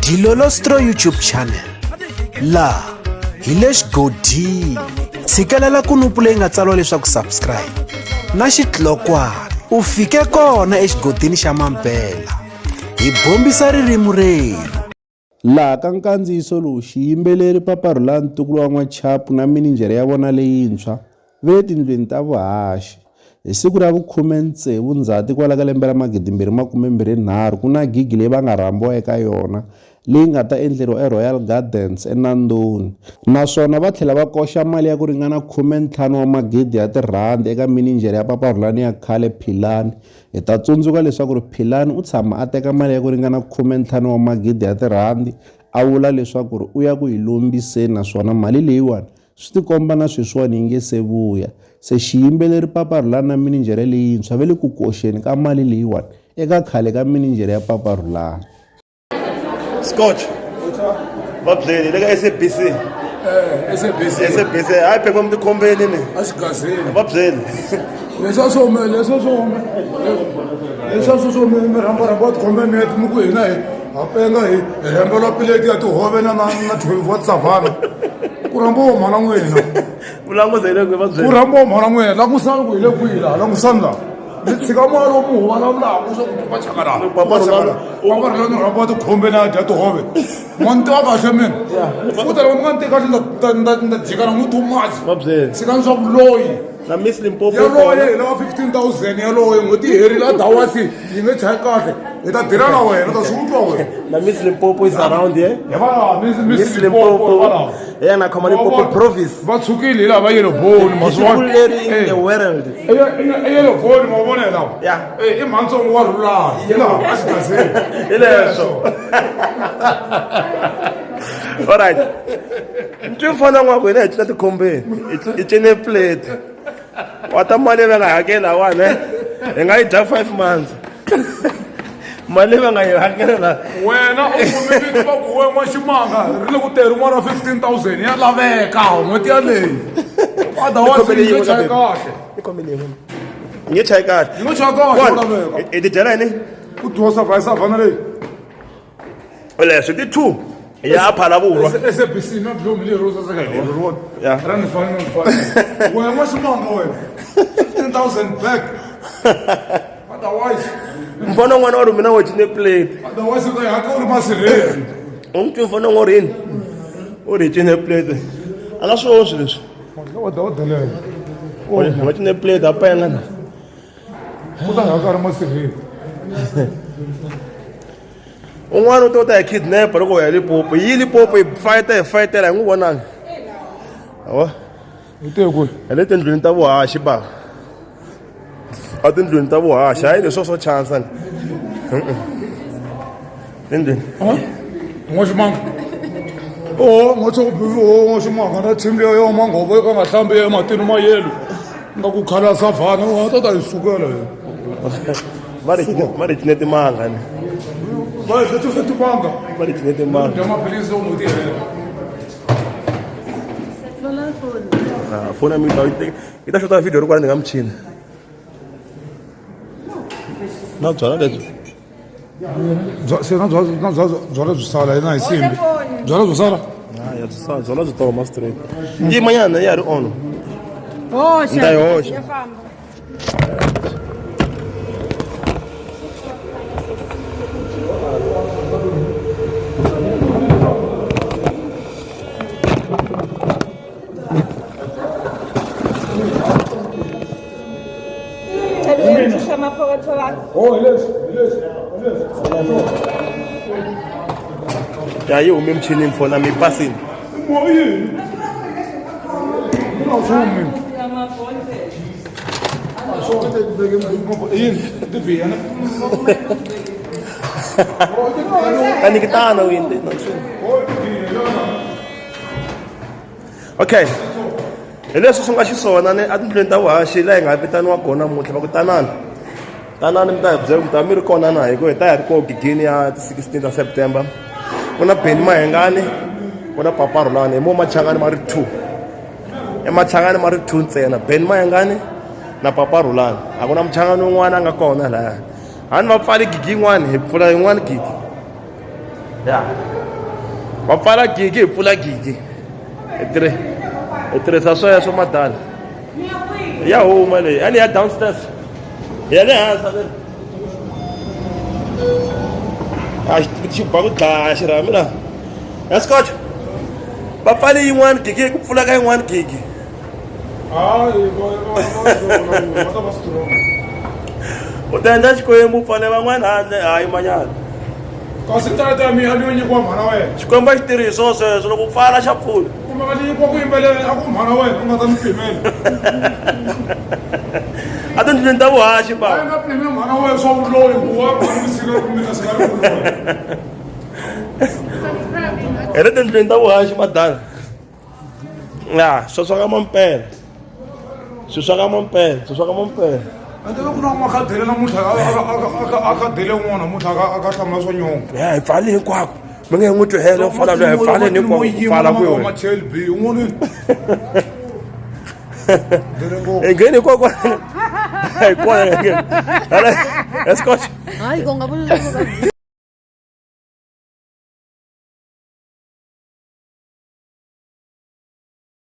Dilolostro YouTube channel la hi le xigodini tshikelela kunupu leyi nga tsariwa leswaku subscribe na xitlokwana u fike kona exigodini xa mampela hi bombisa ririmi rero laha ka nkandziyiso lowu xiyimbeleri Papa Rhulani ntukulu wa n'wachapu na mininjhere ya vona leyintshwa ve tindlwini ta vuhaxi hi siku ra vu-16 Ndzhati kwala ka lembe ra 2023 ku na gigi leyi va nga rhambiwa eka yona leyi nga ta endleriwa eRoyal Gardens eNandoni naswona va tlhela va koxa mali ya ku ringana 15 wa magidi ya tirhandi eka mininjhere ya Papa Rhulani ya kahle Philani. Hi ta tsundzuka leswaku Philani u tshama a teka mali ya ku ringana 15 wa magidi ya tirhandi a vula leswaku u ya ku hi lombiseni naswona mali leyiwani swi tikomba na sweswiwani yi nge se vuya. Se xiyimbeleri Papa Rhulani na mininjhere leyintshwa ve le ku koxeni ka mali leyiwani eka khale ka mininjhere ya Papa Rhulani. Scotch. Vabyeni le ka SABC. SABC. Hayi phela mntu khombeni ni. Asigazini. Vabyeni. Leswo me ramba khombeni yetu muku hina hi apenga hi rembela pileti ya tihove na 12 wa savana. Kurambo mhana n'wina. Vulanguzele ku vabyeni. Kurambo mhana n'wina la ku sala ku hile kwila la ku sandla. Tshika malo mu va lavula ku swa ku pachakara. Papa Rhulani ramba tikhombeni ya tihove. Monto wa kahle mina. Futa lo ngante kahle nda jikana mu too much. Vabyeni. Tshika swa vuloyi. Na Miss Limpopo. Ya loye la 15,000 ya loye ngoti herila dawasi yi nge chayi kahle. Hi ta dira na wena ta swi utwa wena. Na Miss Limpopo is around here. Ya va Miss Limpopo. Yeah, na khoma Limpopo province. Va tshukile la va yelo boni maswa. In the world. Yelo boni mo vona la. Yeah. I mhantsongo wa Rhulani. Yela asigazeni. Ilesho. All right. Mfana n'wako yena hi cina tikhombeni i cine plate wa ta mali va nga hakela wani hi nga yi dya 5 months mali va nga yi hakela wena u kumekile va ku we n'waximanga ri le ku teriwa ra 15,000 ya laveka n'hweti yaleyi adawasi chayi kahle nge chayi kahle yi ngo chayi kahle laveka i ti dyela yini ku dyiwa savana leyi leswi ti 2 ya phala vurwa SABC na blomi le rosa saka hi rona ya rani fani wena n'waximanga wena 15,000 back otherwise mfana n'wana wa rumina wo cine plate otherwise ka haka u ri masirheli umntu mfana n'wa rini u ri cine plate a nga swi hoxi leswi wa delela wa cine plate a penga na u ta haka ri masirheli un'wana u to ta hi kidnap loko ya Limpopo yi Limpopo hi fayitela hi n'wi vonanga awa u te ku hi le tindlwini ta vuhaxi ba a tindlwini ta vuhaxi hayi leswo swo chansa ni tindlwini n'waximanga n'waximanga na team leyo yo manghovo ka nga hlambi ematini ma yelo nga ku khala savana wa ta hi sukela va ri cine timanga ni va hi timanga va ri cine timanga dya maphilisi o n'hweti hela foni ya mina yi ta xota video ri kwala ni nga michini na byala lebyi byala byi sala na hi simbi byala byo sala byala byi toma straight yimanyana ya ri on Hoxa. Nda yi hoxa. Ya yi humi emchinini fona mi pasini moyini unavumi yini tibiyana kanikitana windi okay hi leswi swi nga xiswona ni a tindlwini ta vuhaxi laha hi nga vitaniwa kona mutlha va ku tanani mi ta hi byela mi ta mi ri kona na hi ku hi ta hi ri koho gigini ya 16 ta September ku na Benny Mahengani ku na Papa Rhulani hi mo machangani ma ri 2 emachangani ma ri 2 ntsena Benny Mahengani na Papa Rhulani a ku na muchangani wun'wana a nga kona lahaya a ni va pfali gigi yin'wana hi pfula yin'wana gigi ya va pfala gigi hi pfula gigi hi tirhisa sweswo madala ya huma leyi a ni ya downstairs ya le hansi le a xi ba ku dlaya xirhami laha ya scotch va pfale yin'wana gigi ku pfula ka yin'wana gigi u ta endla xikwembu pfale van'wana handle hayi manyana kasi tata mi a ni yo nyikiwa mhana wena xikwembu a xi tirhiso sweswo loko u pfala xa pfula kumbe va ni nyikiwa ku yimbelela a ku mhana wena u nga ta ni pimela a tindlwini ta vuhaxi ba a nga pime mhana wena swa vuloyi kuva misika kumita sika ri vuloyi hi le tindlwini ta vuhaxi madala ya sweswo ka mampela sweswo ka mampela ande va ku na makhadele namuntlha a khadele un'wana namuntlha a hlamula swo nyonga ya hi pfale hinkwako mi nge n'wi tlohela ku fana loyi hi pfaleni hinkwako ku pfala ku yona ma-TLB un'wanini hi ngheni kokwana hi kona hi ngheni escotch Ay, kung nga po